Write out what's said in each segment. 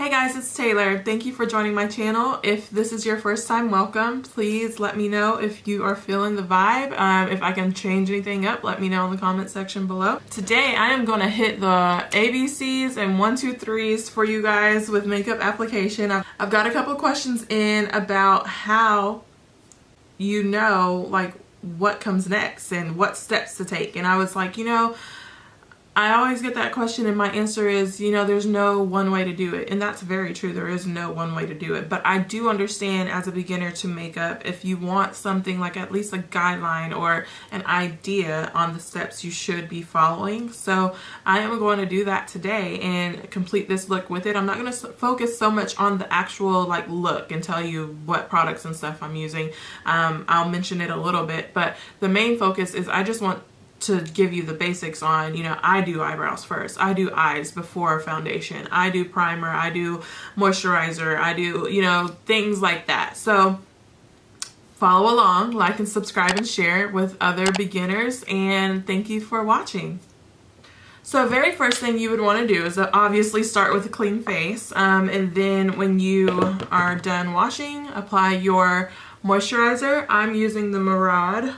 Hey guys, it's Taylor. Thank you for joining my channel. If this is your first time, welcome. Please let me know if you are feeling the vibe. If I can change anything up, let me know in the comment section below. Today I am going to hit the ABCs and 123's for you guys with makeup application. I've got a couple questions in about how you know like what comes next and what steps to take. And I was like, I always get that question and my answer is, there's no one way to do it. And that's very true. There is no one way to do it. But I do understand as a beginner to makeup, if you want something like at least a guideline or an idea on the steps you should be following. So I am going to do that today and complete this look with it. I'm not going to focus so much on the actual look and tell you what products and stuff I'm using. I'll mention it a little bit, but the main focus is I just want to give you the basics on, I do eyebrows first. I do eyes before foundation. I do primer. I do moisturizer. I do, things like that. So follow along, like and subscribe and share with other beginners, and thank you for watching. So very first thing you would want to do is obviously start with a clean face, and then when you are done washing, apply your moisturizer. I'm using the Murad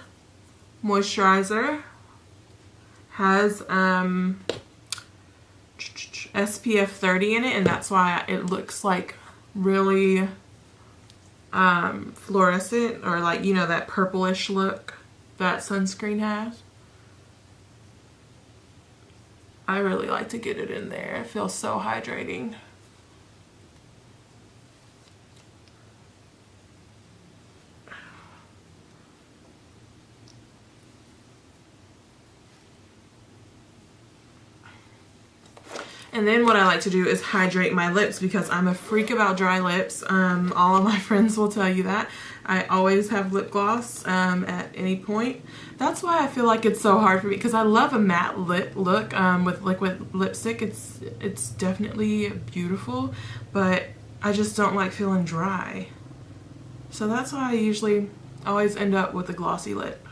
moisturizer. Has SPF 30 in it, and that's why it looks like really fluorescent, or that purplish look that sunscreen has. I really like to get it in there. It feels so hydrating. And then what I like to do is hydrate my lips because I'm a freak about dry lips. All of my friends will tell you that. I always have lip gloss at any point. That's why I feel like it's so hard for me, because I love a matte lip look with liquid lipstick. It's definitely beautiful, but I just don't like feeling dry. So that's why I usually always end up with a glossy lip.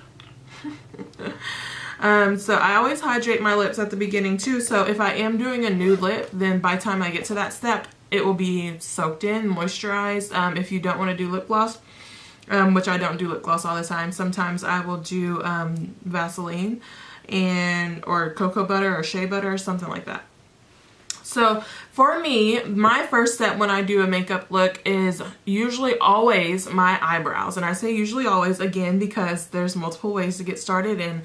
So I always hydrate my lips at the beginning too, so if I am doing a nude lip, then by the time I get to that step, it will be soaked in, moisturized. If you don't want to do lip gloss, which I don't do lip gloss all the time, sometimes I will do Vaseline or cocoa butter or shea butter or something like that. So for me, my first step when I do a makeup look is usually always my eyebrows. And I say usually always, again, because there's multiple ways to get started, and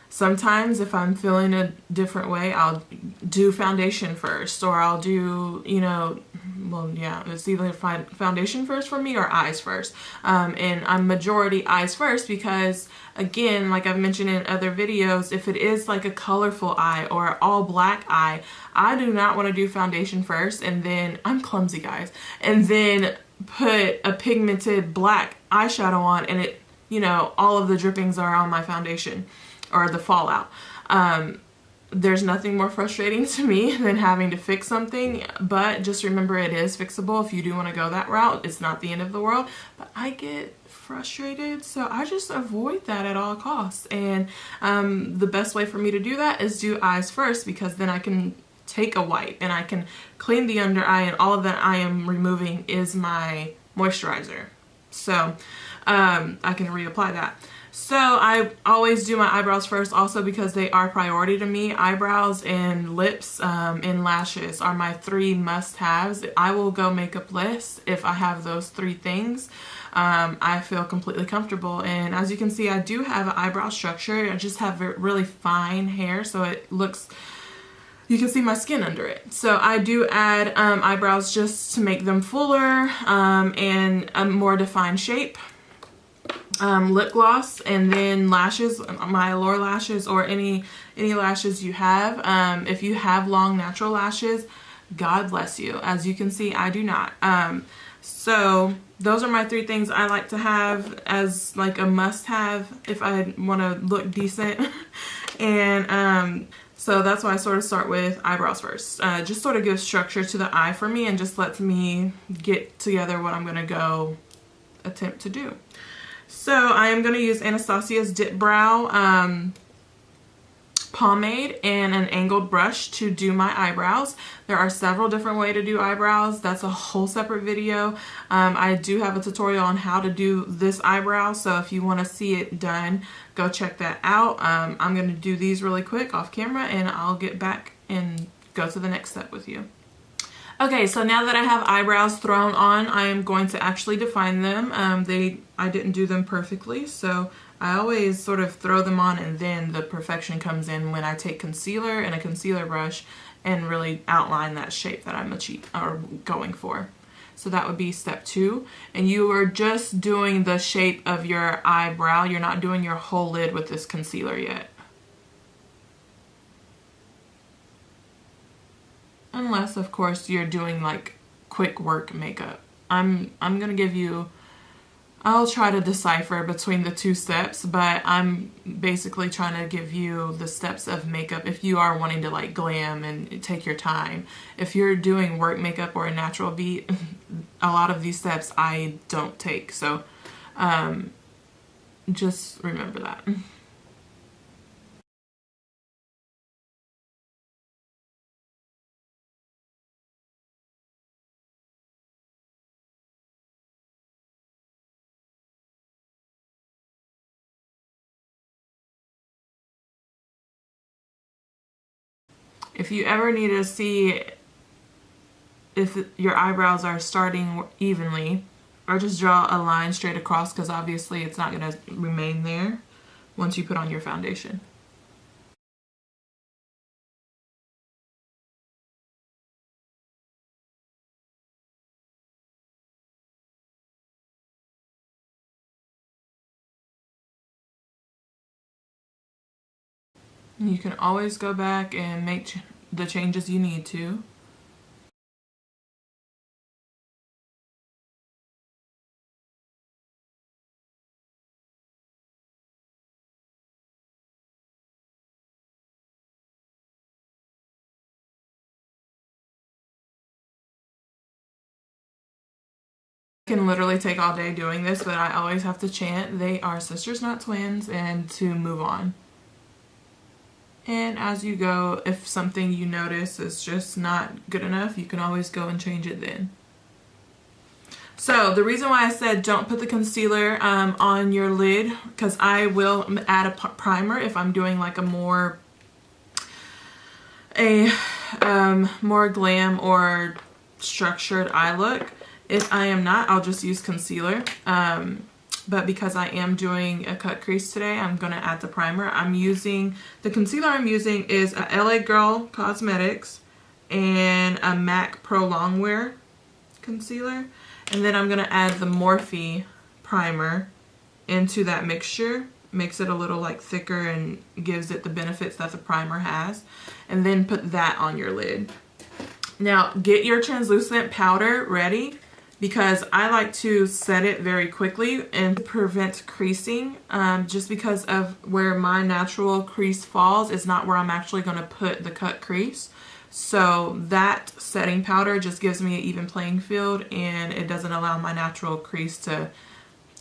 sometimes if I'm feeling a different way, I'll do foundation first, or I'll do, it's either foundation first for me or eyes first. And I'm majority eyes first because, again, like I've mentioned in other videos, if it is like a colorful eye or an all black eye, I do not want to do foundation first and then, I'm clumsy guys, and then put a pigmented black eyeshadow on and it, all of the drippings are on my foundation or the fallout. There's nothing more frustrating to me than having to fix something, but just remember it is fixable if you do want to go that route. It's not the end of the world, but I get frustrated, so I just avoid that at all costs. And the best way for me to do that is do eyes first, because then I can take a wipe and I can clean the under eye, and all of that I am removing is my moisturizer. So I can reapply that. So I always do my eyebrows first, also because they are priority to me. Eyebrows and lips and lashes are my three must-haves. I will go makeup-less if I have those three things. I feel completely comfortable, and as you can see, I do have an eyebrow structure. I just have really fine hair, so it looks, you can see my skin under it. So I do add eyebrows just to make them fuller and a more defined shape. Lip gloss, and then lashes, my Allure lashes or any lashes you have. If you have long natural lashes, God bless you. As you can see, I do not. So those are my three things I like to have as like a must-have if I want to look decent. And so that's why I sort of start with eyebrows first. Just sort of gives structure to the eye for me and just lets me get together what I'm going to go attempt to do. So I am going to use Anastasia's Dip Brow pomade and an angled brush to do my eyebrows. There are several different ways to do eyebrows. That's a whole separate video. I do have a tutorial on how to do this eyebrow, so if you want to see it done, go check that out. I'm going to do these really quick off camera, and I'll get back and go to the next step with you. Okay, so now that I have eyebrows thrown on, I am going to actually define them. I didn't do them perfectly, so I always sort of throw them on, and then the perfection comes in when I take concealer and a concealer brush and really outline that shape that I'm going for. So that would be step 2. And you are just doing the shape of your eyebrow. You're not doing your whole lid with this concealer yet. Unless, of course, you're doing like quick work makeup. I'm gonna give you, I'll try to decipher between the 2 steps, but I'm basically trying to give you the steps of makeup if you are wanting to like glam and take your time. If you're doing work makeup or a natural beat, a lot of these steps I don't take, so just remember that. If you ever need to see if your eyebrows are starting evenly, or just draw a line straight across, because obviously it's not going to remain there once you put on your foundation. You can always go back and make the changes you need to. I can literally take all day doing this, but I always have to chant, "They are sisters, not twins," and to move on. And as you go, if something you notice is just not good enough, you can always go and change it then. So the reason why I said don't put the concealer on your lid, because I will add a primer if I'm doing like a more glam or structured eye look. If I am not, I'll just use concealer. But because I am doing a cut crease today, I'm going to add the primer. The concealer I'm using is a LA Girl Cosmetics and a MAC Pro Longwear concealer. And then I'm going to add the Morphe primer into that mixture. Makes it a little like thicker and gives it the benefits that the primer has. And then put that on your lid. Now get your translucent powder ready, because I like to set it very quickly and prevent creasing, just because of where my natural crease falls is not where I'm actually going to put the cut crease. So that setting powder just gives me an even playing field, and it doesn't allow my natural crease to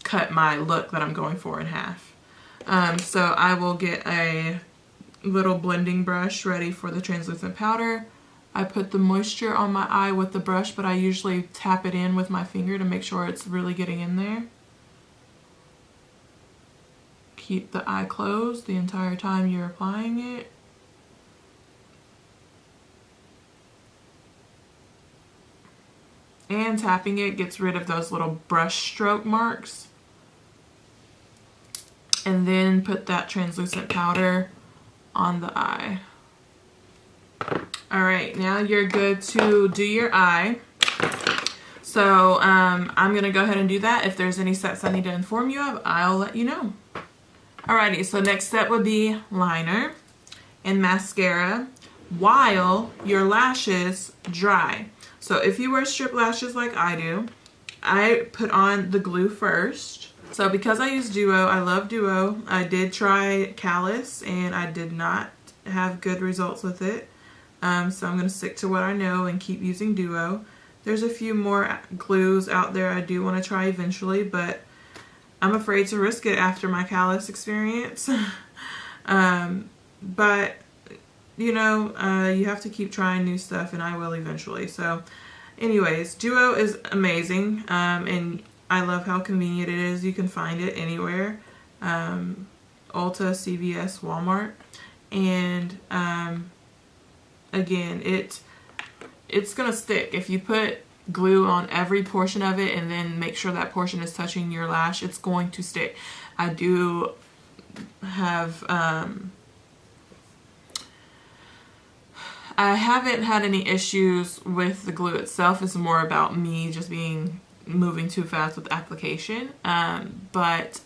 cut my look that I'm going for in half. So I will get a little blending brush ready for the translucent powder. I put the moisture on my eye with the brush, but I usually tap it in with my finger to make sure it's really getting in there. Keep the eye closed the entire time you're applying it. And tapping it gets rid of those little brush stroke marks. And then put that translucent powder on the eye. Alright, now you're good to do your eye. So I'm going to go ahead and do that. If there's any steps I need to inform you of, I'll let you know. Alrighty, so next step would be liner and mascara while your lashes dry. So if you wear strip lashes like I do, I put on the glue first. So because I use Duo, I love Duo. I did try Callus and I did not have good results with it. So I'm going to stick to what I know and keep using Duo. There's a few more glues out there I do want to try eventually, but I'm afraid to risk it after my Callus experience. But you know, you have to keep trying new stuff, and I will eventually. So anyways, Duo is amazing, and I love how convenient it is. You can find it anywhere, Ulta, CVS, Walmart, and again, it's gonna stick. If you put glue on every portion of it and then make sure that portion is touching your lash, it's going to stick. I do have I haven't had any issues with the glue itself. It's more about me just moving too fast with application, but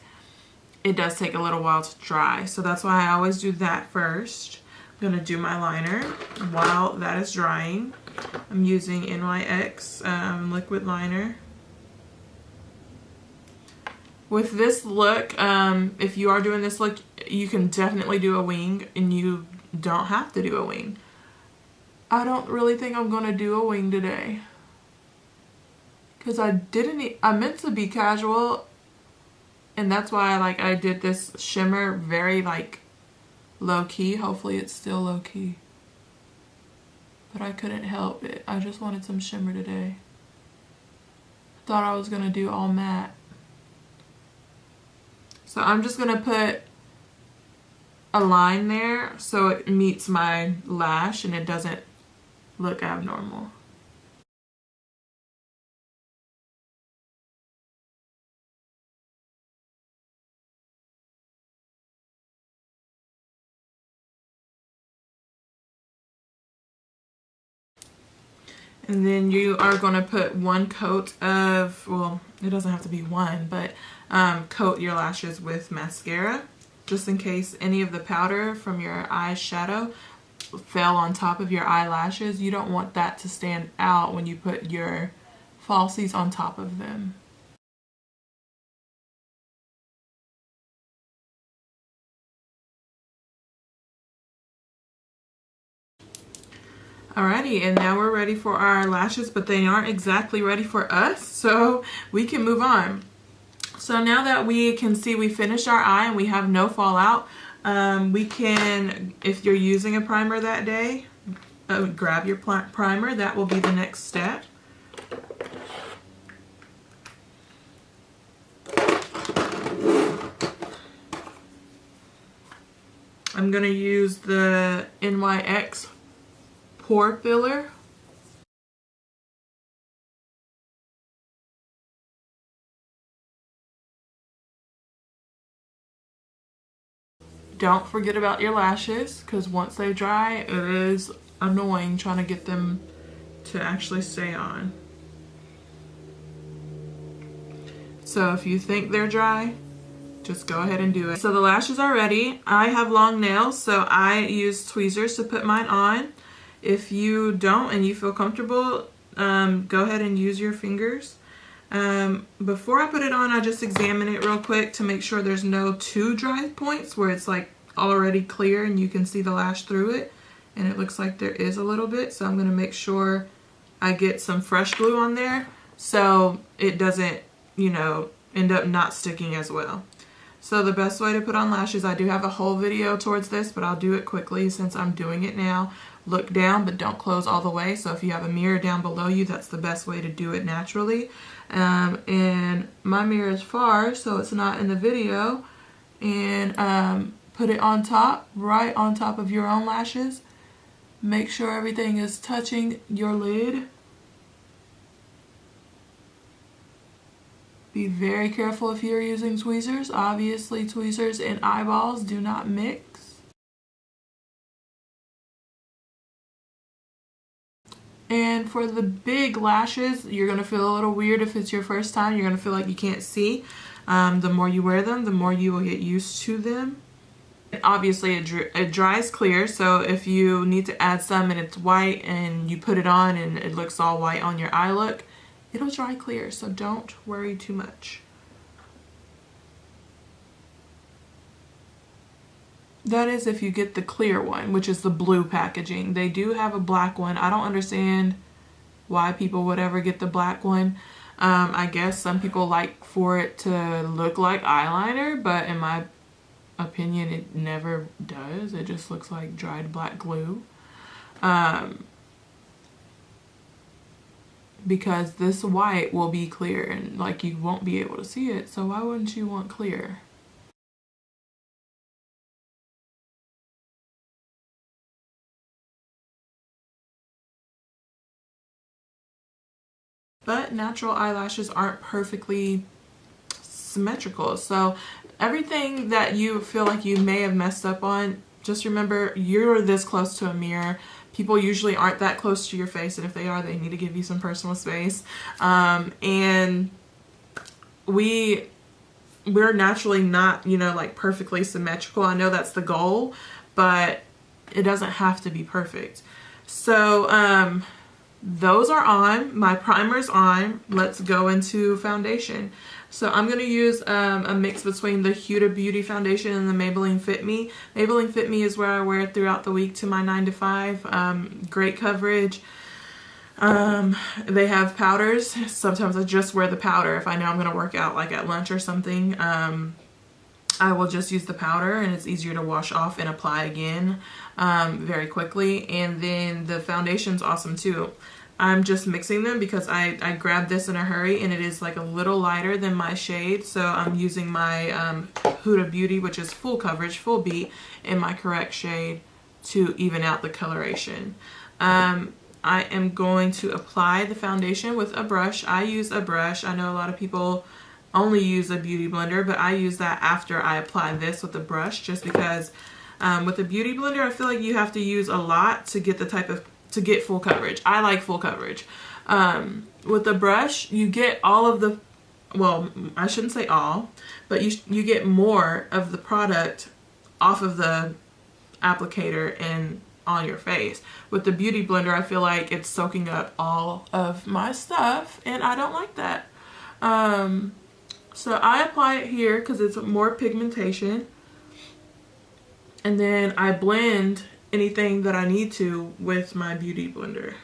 it does take a little while to dry, so that's why I always do that first. I'm gonna do my liner while that is drying. I'm using NYX liquid liner. With this look, if you are doing this look, you can definitely do a wing, and you don't have to do a wing. I don't really think I'm gonna do a wing today, because I meant to be casual, and that's why I did this shimmer very low key. Hopefully it's still low key, but I couldn't help it. I just wanted some shimmer today. Thought I was gonna do all matte. So I'm just gonna put a line there so it meets my lash and it doesn't look abnormal. And then you are going to put one coat of, well, it doesn't have to be one, but coat your lashes with mascara, just in case any of the powder from your eyeshadow fell on top of your eyelashes. You don't want that to stand out when you put your falsies on top of them. Alrighty, and now we're ready for our lashes, but they aren't exactly ready for us, so we can move on. So now that we can see we finished our eye and we have no fallout, we can, if you're using a primer that day, grab your primer. That will be the next step. I'm going to use the NYX pore filler. Don't forget about your lashes, because once they dry, it is annoying trying to get them to actually stay on. So if you think they're dry, just go ahead and do it. So the lashes are ready. I have long nails, so I use tweezers to put mine on. If you don't and you feel comfortable, go ahead and use your fingers. Before I put it on, I just examine it real quick to make sure there's no too dry points where it's already clear and you can see the lash through it, and it looks like there is a little bit. So I'm going to make sure I get some fresh glue on there so it doesn't, end up not sticking as well. So the best way to put on lashes, I do have a whole video towards this, but I'll do it quickly since I'm doing it now. Look down, but don't close all the way. So if you have a mirror down below you, that's the best way to do it naturally. And my mirror is far, so it's not in the video. And put it on top, right on top of your own lashes. Make sure everything is touching your lid. Be very careful if you're using tweezers. Obviously, tweezers and eyeballs do not mix. And for the big lashes, you're going to feel a little weird if it's your first time. You're going to feel like you can't see. The more you wear them, the more you will get used to them. Obviously, it dries clear, so if you need to add some and it's white and you put it on and it looks all white on your eye look, it'll dry clear, so don't worry too much. That is if you get the clear one, which is the blue packaging. They do have a black one. I don't understand why people would ever get the black one. I guess some people like for it to look like eyeliner, but in my opinion, it never does. It just looks like dried black glue. Because this white will be clear and like you won't be able to see it, so why wouldn't you want clear? But natural eyelashes aren't perfectly symmetrical, so everything that you feel like you may have messed up on, just remember you're this close to a mirror. People usually aren't that close to your face, and if they are, they need to give you some personal space. And we're naturally not, you know, like perfectly symmetrical. I know that's the goal, but it doesn't have to be perfect. So those are on. My primer's on. Let's go into foundation. So I'm going to use a mix between the Huda Beauty foundation and the Maybelline Fit Me. Maybelline Fit Me is where I wear it throughout the week to my 9 to 5. Great coverage. They have powders. Sometimes I just wear the powder. If I know I'm going to work out like at lunch or something, I will just use the powder, and it's easier to wash off and apply again very quickly. And then the foundation's awesome too. I'm just mixing them because I grabbed this in a hurry, and it is like a little lighter than my shade. So I'm using my Huda Beauty, which is full coverage, full beat, in my correct shade to even out the coloration. I am going to apply the foundation with a brush. I use a brush. I know a lot of people only use a beauty blender, but I use that after I apply this with a brush, just because with a beauty blender, I feel like you have to use a lot to get to get full coverage. I like full coverage. With the brush, you get all of the, well, I shouldn't say all, but you get more of the product off of the applicator and on your face. With the beauty blender, I feel like it's soaking up all of my stuff, and I don't like that. So I apply it here because it's more pigmentation, and then I blend anything that I need to with my beauty blender.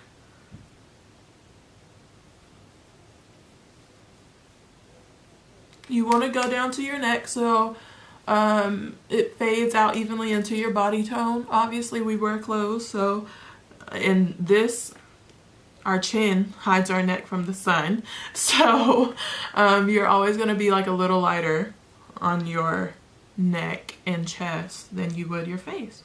You want to go down to your neck so it fades out evenly into your body tone. Obviously we wear clothes, so in this, our chin hides our neck from the sun, so you're always going to be like a little lighter on your neck and chest than you would your face.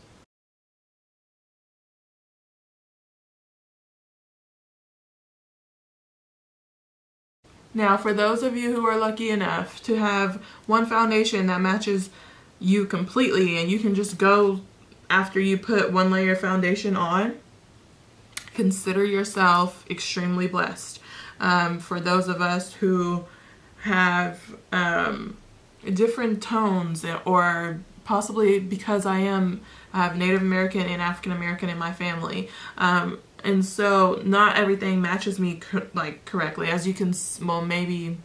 Now, for those of you who are lucky enough to have one foundation that matches you completely, and you can just go after you put one layer of foundation on, consider yourself extremely blessed. For those of us who have different tones, or possibly because I have Native American and African American in my family, and so not everything matches me correctly, as you can, well, maybe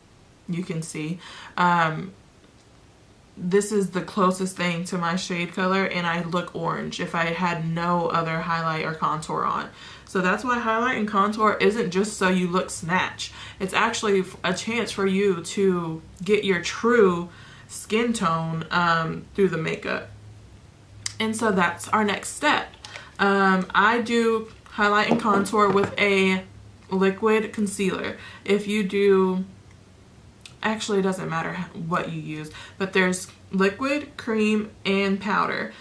you can see. This is the closest thing to my shade color, and I look orange if I had no other highlight or contour on. So that's why highlight and contour isn't just so you look snatch. It's actually a chance for you to get your true skin tone through the makeup. And so that's our next step. I do highlight and contour with a liquid concealer. If you do, actually it doesn't matter what you use, but there's liquid, cream, and powder.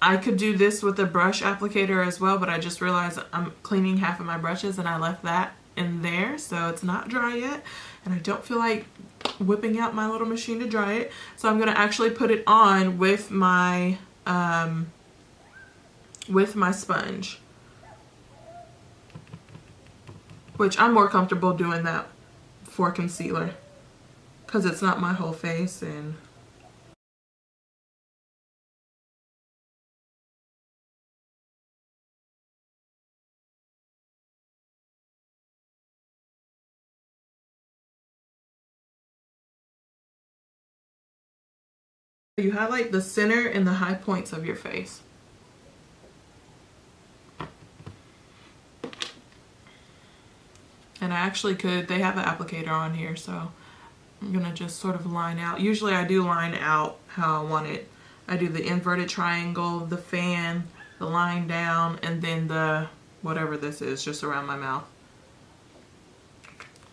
I could do this with a brush applicator as well, but I just realized I'm cleaning half of my brushes and I left that in there, so it's not dry yet, and I don't feel like whipping out my little machine to dry it. So I'm gonna actually put it on with my sponge, which I'm more comfortable doing that for concealer because it's not my whole face. And you highlight the center and the high points of your face. And I actually could, they have an applicator on here, so I'm gonna just sort of line out. Usually I do line out how I want it I do the inverted triangle, the fan, the line down, and then the whatever this is just around my mouth.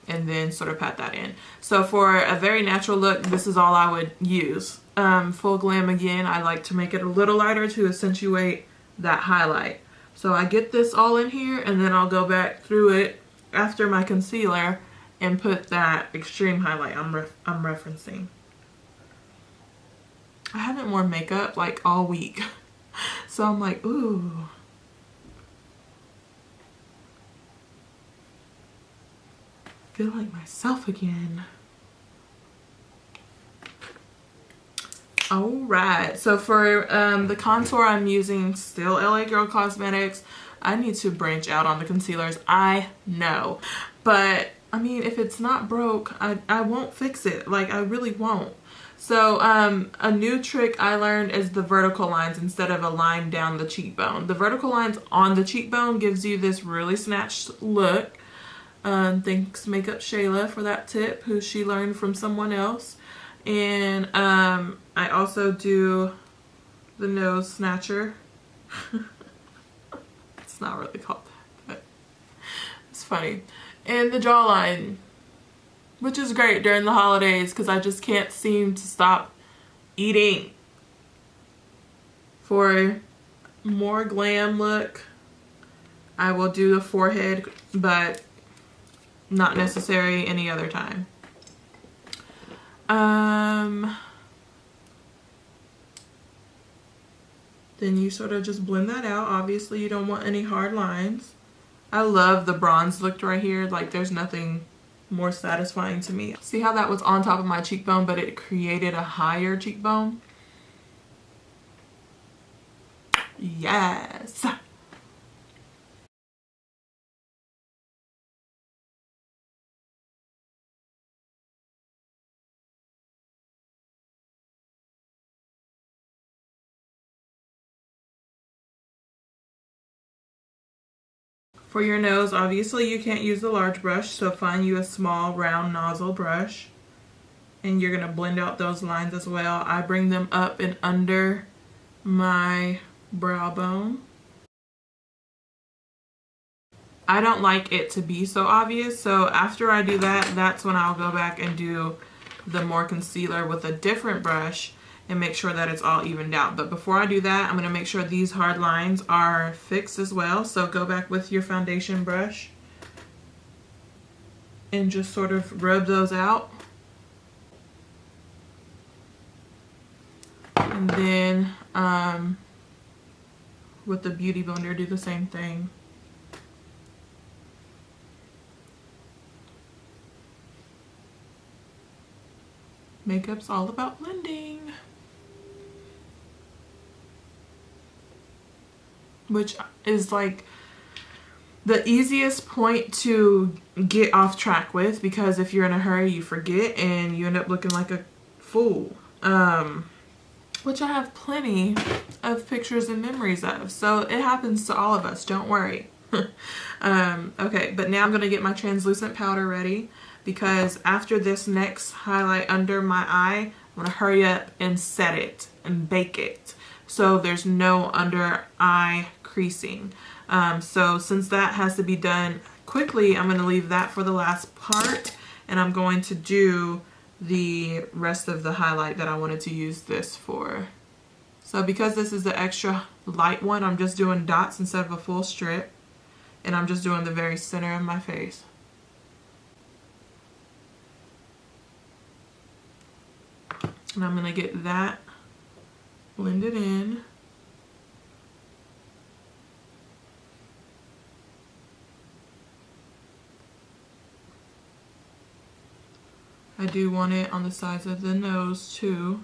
And then sort of pat that in. So for a very natural look, this is all I would use. Full glam again, I like to make it a little lighter to accentuate that highlight. So I get this all in here, and then I'll go back through it after my concealer and put that extreme highlight I'm referencing. I haven't worn makeup like all week. So I'm like, ooh. Feel like myself again. Alright, so for the contour, I'm using still LA Girl Cosmetics. I need to branch out on the concealers, I know. But, I mean, if it's not broke, I won't fix it. Like, I really won't. So, a new trick I learned is the vertical lines instead of a line down the cheekbone. The vertical lines on the cheekbone gives you this really snatched look. Thanks Makeup Shayla for that tip, who she learned from someone else. And I also do the nose snatcher. It's not really called that, but it's funny. And the jawline, which is great during the holidays because I just can't seem to stop eating. For more glam look, I will do the forehead, but not necessary any other time. Then you sort of just blend that out. Obviously, you don't want any hard lines. I love the bronze look right here. Like, there's nothing more satisfying to me. See how that was on top of my cheekbone, but it created a higher cheekbone? Yes. For your nose, obviously you can't use the large brush, so find you a small round nozzle brush. And you're gonna blend out those lines as well. I bring them up and under my brow bone. I don't like it to be so obvious, so after I do that, that's when I'll go back and do the more concealer with a different brush and make sure that it's all evened out. But before I do that, I'm going to make sure these hard lines are fixed as well. So go back with your foundation brush and just sort of rub those out. And then with the Beauty Blender, do the same thing. Makeup's all about blending. Which is like the easiest point to get off track with, because if you're in a hurry, you forget and you end up looking like a fool. Which I have plenty of pictures and memories of. So it happens to all of us, don't worry. Okay, but now I'm gonna get my translucent powder ready, because after this next highlight under my eye, I'm gonna hurry up and set it and bake it so there's no under eye creasing. So since that has to be done quickly, I'm gonna leave that for the last part, and I'm going to do the rest of the highlight that I wanted to use this for. So because this is the extra light one, I'm just doing dots instead of a full strip, and I'm just doing the very center of my face. And I'm gonna get that blended in. I do want it on the sides of the nose too.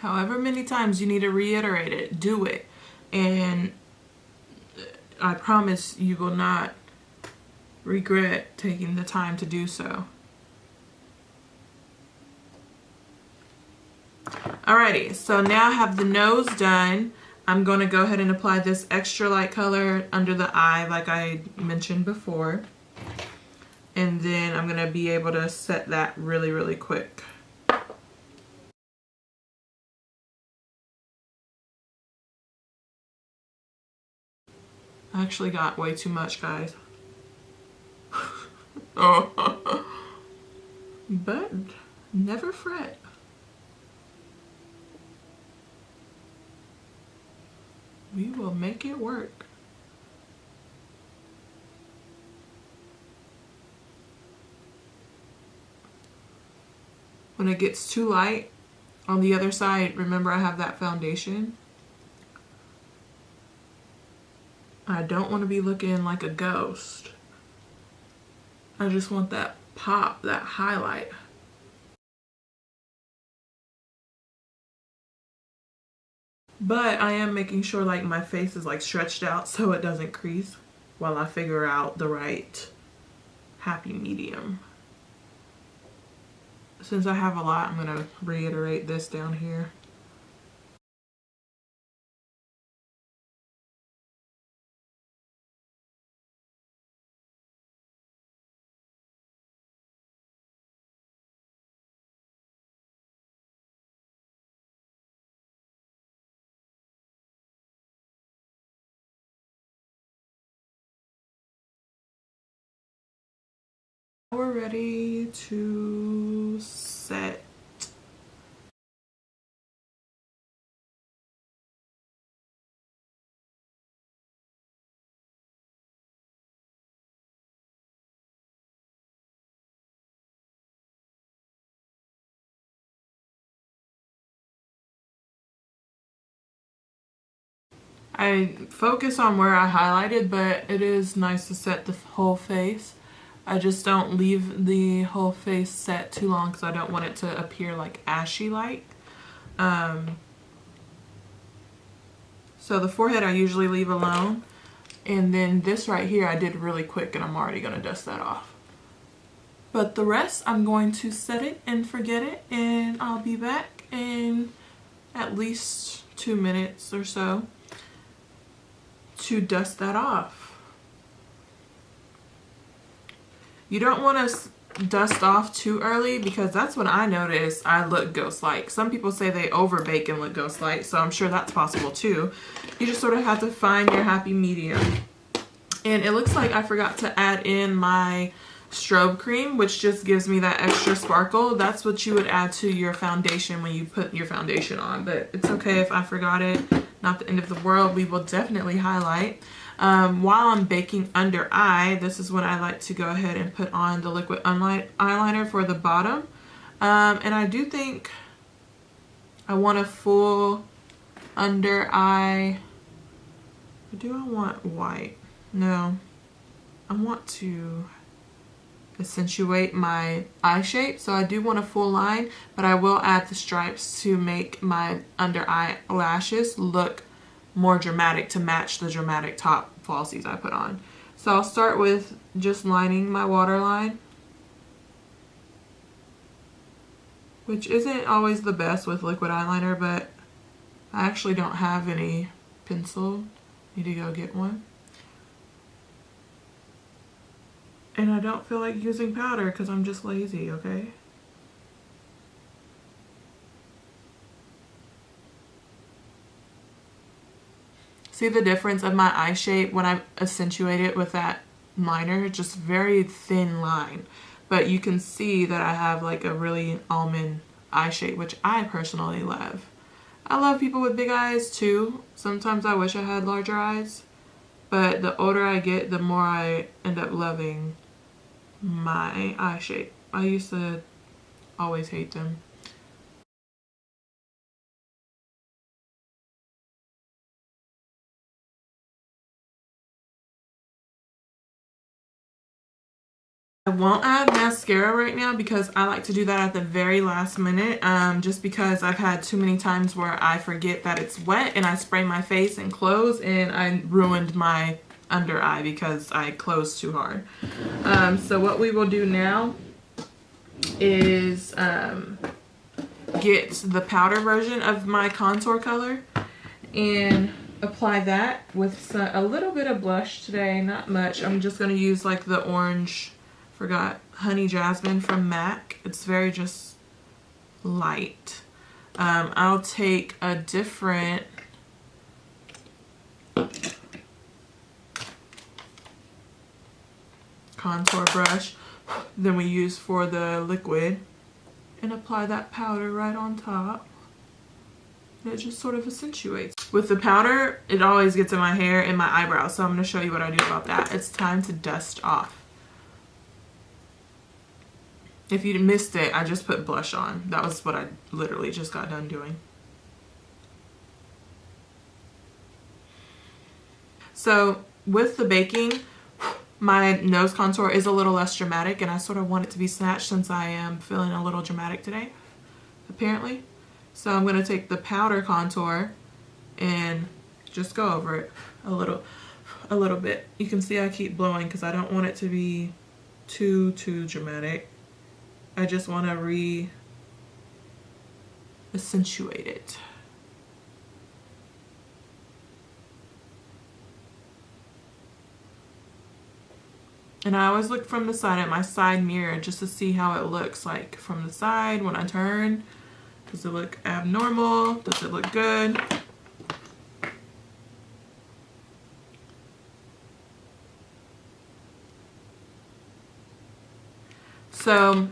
However many times you need to reiterate it, do it. And I promise you will not regret taking the time to do so. Alrighty, so now I have the nose done. I'm going to go ahead and apply this extra light color under the eye like I mentioned before. And then I'm going to be able to set that really, really quick. I actually got way too much, guys. Oh. But never fret. We will make it work. When it gets too light on the other side, remember I have that foundation. I don't want to be looking like a ghost. I just want that pop, that highlight. But I am making sure like my face is like stretched out so it doesn't crease while I figure out the right happy medium. Since I have a lot, I'm going to reiterate this down here. We're ready to set. I focus on where I highlighted, but it is nice to set the whole face. I just don't leave the whole face set too long because I don't want it to appear like ashy like. So the forehead I usually leave alone. And then this right here I did really quick and I'm already going to dust that off. But the rest I'm going to set it and forget it, and I'll be back in at least 2 minutes or so to dust that off. You don't want to dust off too early because that's when I notice I look ghost-like. Some people say they overbake and look ghost-like, so I'm sure that's possible too. You just sort of have to find your happy medium. And it looks like I forgot to add in my strobe cream, which just gives me that extra sparkle. That's what you would add to your foundation when you put your foundation on, but it's okay if I forgot it. Not the end of the world. We will definitely highlight. While I'm baking under eye, this is when I like to go ahead and put on the liquid eyeliner for the bottom. And I do think I want a full under eye. Do I want white? No. I want to accentuate my eye shape, so I do want a full line, but I will add the stripes to make my under eye lashes look more dramatic to match the dramatic top falsies I put on. So I'll start with just lining my waterline, which isn't always the best with liquid eyeliner, but I actually don't have any pencil. Need to go get one. And I don't feel like using powder because I'm just lazy, okay? See the difference of my eye shape when I accentuate it with that liner? Just very thin line. But you can see that I have like a really almond eye shape, which I personally love. I love people with big eyes too. Sometimes I wish I had larger eyes. But the older I get, the more I end up loving my eye shape. I used to always hate them. I won't add mascara right now because I like to do that at the very last minute, just because I've had too many times where I forget that it's wet and I spray my face and close and I ruined my under eye because I closed too hard. So what we will do now is get the powder version of my contour color and apply that with a little bit of blush today, not much. I'm just going to use like the orange, forgot, Honey Jasmine from MAC. It's very just light. I'll take a different contour brush than we use for the liquid and apply that powder right on top. It just sort of accentuates. With the powder, it always gets in my hair and my eyebrows, so I'm going to show you what I do about that. It's time to dust off. If you missed it, I just put blush on. That was what I literally just got done doing. So with the baking, my nose contour is a little less dramatic, and I sort of want it to be snatched since I am feeling a little dramatic today, apparently. So I'm going to take the powder contour and just go over it a little bit. You can see I keep blowing because I don't want it to be too dramatic. I just want to accentuate it. And I always look from the side at my side mirror just to see how it looks like from the side when I turn. Does it look abnormal? Does it look good? So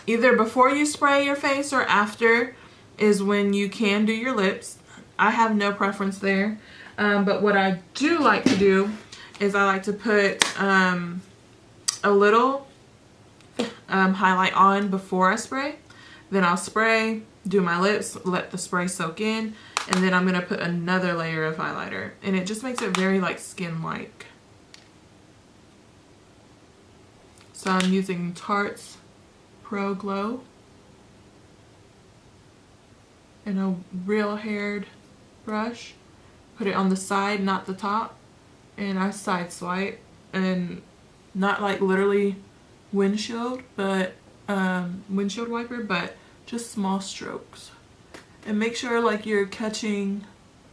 either before you spray your face or after is when you can do your lips. I have no preference there. But what I do like to do is I like to put a little highlight on before I spray. Then I'll spray, do my lips, let the spray soak in, and then I'm going to put another layer of highlighter. And it just makes it very like skin-like. So I'm using Tarte's Pro Glow and a real haired brush. Put it on the side, not the top, and I side swipe, and not like literally windshield, but windshield wiper, but just small strokes. And make sure like you're catching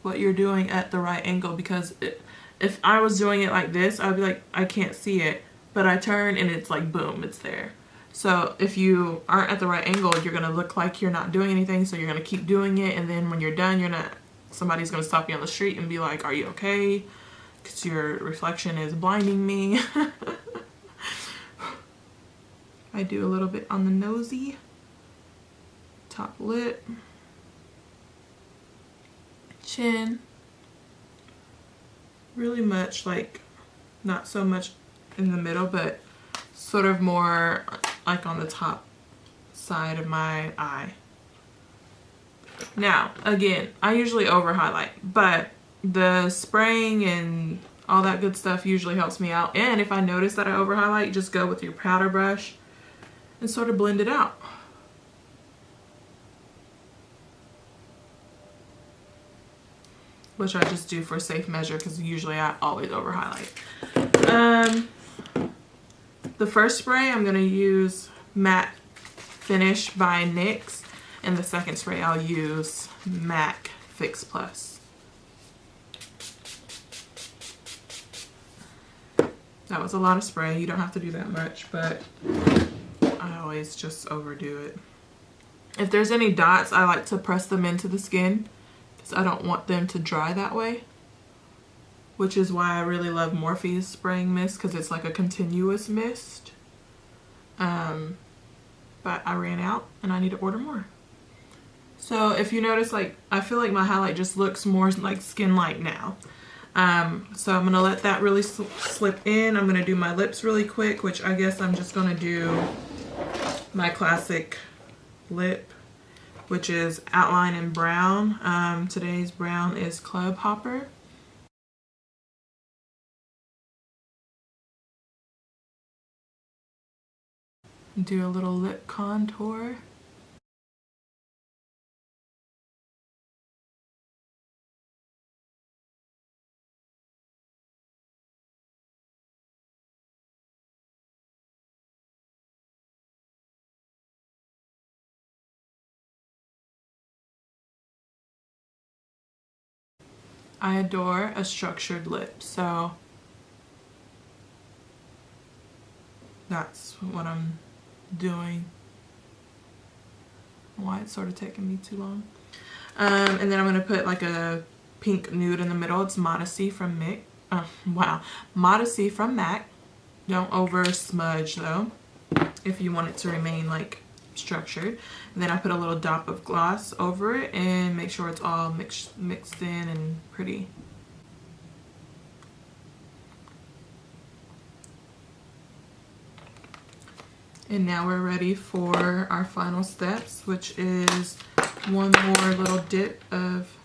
what you're doing at the right angle, because if I was doing it like this, I'd be like, I can't see it, but I turn and it's like boom, it's there. So if you aren't at the right angle, you're gonna look like you're not doing anything, so you're gonna keep doing it, and then when you're done, somebody's gonna stop you on the street and be like, are you okay? Because your reflection is blinding me. I do a little bit on the nosy, top lip, chin, really much like, not so much in the middle, but sort of more like on the top side of my eye. Now, again, I usually over highlight, but the spraying and all that good stuff usually helps me out. And if I notice that I over highlight, just go with your powder brush and sort of blend it out. Which I just do for safe measure, because usually I always over highlight. The first spray I'm going to use Matte Finish by NYX, and the second spray I'll use MAC Fix Plus. That was a lot of spray. You don't have to do that much, but I always just overdo it. If there's any dots, I like to press them into the skin because I don't want them to dry that way. Which is why I really love Morphe's spraying mist, because it's like a continuous mist. But I ran out and I need to order more. So if you notice, like, I feel like my highlight just looks more like skin-like now. So I'm gonna let that really slip in. I'm gonna do my lips really quick, which I guess I'm just gonna do my classic lip, which is outline in brown. Today's brown is Club Hopper. Do a little lip contour. I adore a structured lip, so that's what I'm doing. Why it's sort of taking me too long. And then I'm going to put like a pink nude in the middle. It's Modesty from MAC. Modesty from MAC. Don't over smudge though, if you want it to remain like structured. And then I put a little dot of gloss over it and make sure it's all mixed in and pretty. And now we're ready for our final steps, which is one more little dip of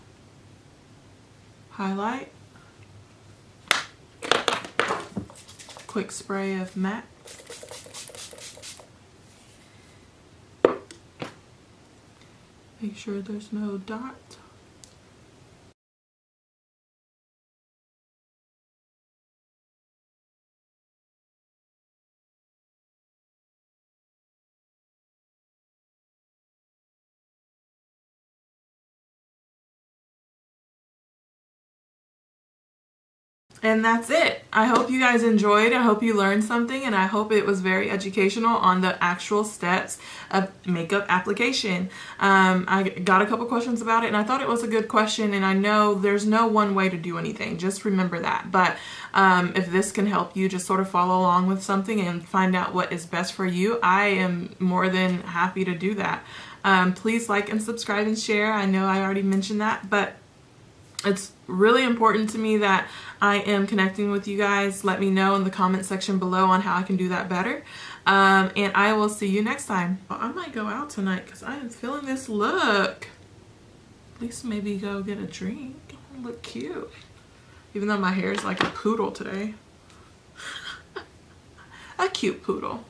highlight, quick spray of MAC, make sure there's no dot. And that's it. I hope you guys enjoyed. I hope you learned something, and I hope it was very educational on the actual steps of makeup application. I got a couple questions about it, and I thought it was a good question, and I know there's no one way to do anything. Just remember that. But if this can help you just sort of follow along with something and find out what is best for you, I am more than happy to do that. Please like and subscribe and share. I know I already mentioned that, but it's really important to me that I am connecting with you guys. Let me know in the comment section below on how I can do that better. And I will see you next time. Well, I might go out tonight because I am feeling this look. At least maybe go get a drink. I look cute. Even though my hair is like a poodle today. A cute poodle.